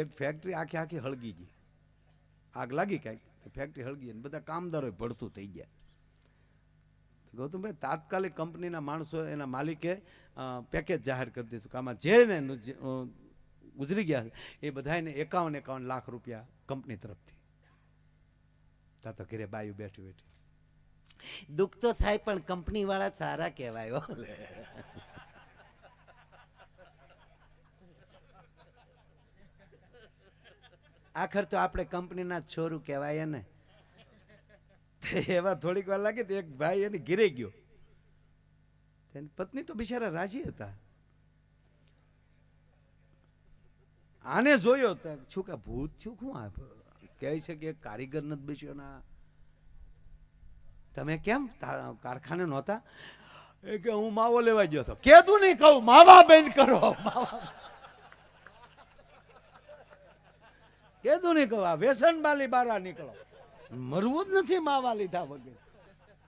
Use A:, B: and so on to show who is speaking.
A: એક ફેક્ટરી આખી હળગી ગઈ, આગ લાગી કાંઈક, ફેક્ટરી હળગી અને બધા કામદારો ભડતું થઈ ગયા. ગૌતમભાઈ તાત્કાલિક કંપનીના માણસો એના માલિકે પેકેજ જાહેર કરી દીધું કે આમાં જેને ગુજરી ગયા એ બધાને 51 લાખ રૂપિયા કંપની તરફથી. તા તો ઘરે બાયું બેઠી બેઠી દુઃખ તો થાય પણ કંપની વાળા સારા કહેવાય. આખર તો આપણે કંપનીના છોરું કહેવાય ને. એવા થોડીક વાર લાગે તો એક ભાઈ એને ઘીરે ગયો, તેની પત્ની તો બિચારા રાજી હતા. આને જોયો તો શું કે ભૂત થયું, શું કહે છે કે કારીગર નથી બેસ્યો ના, તમે કેમ કારખાને નહોતા? એ કે હું માવો લેવા ગયો હતો. કેતું નહીં કહું માવા બંધ કરો, કેતું નહીં કહું આ વ્યસન બાલી બારા નીકળો, મરવું જ નથી માવા લીધા વગર.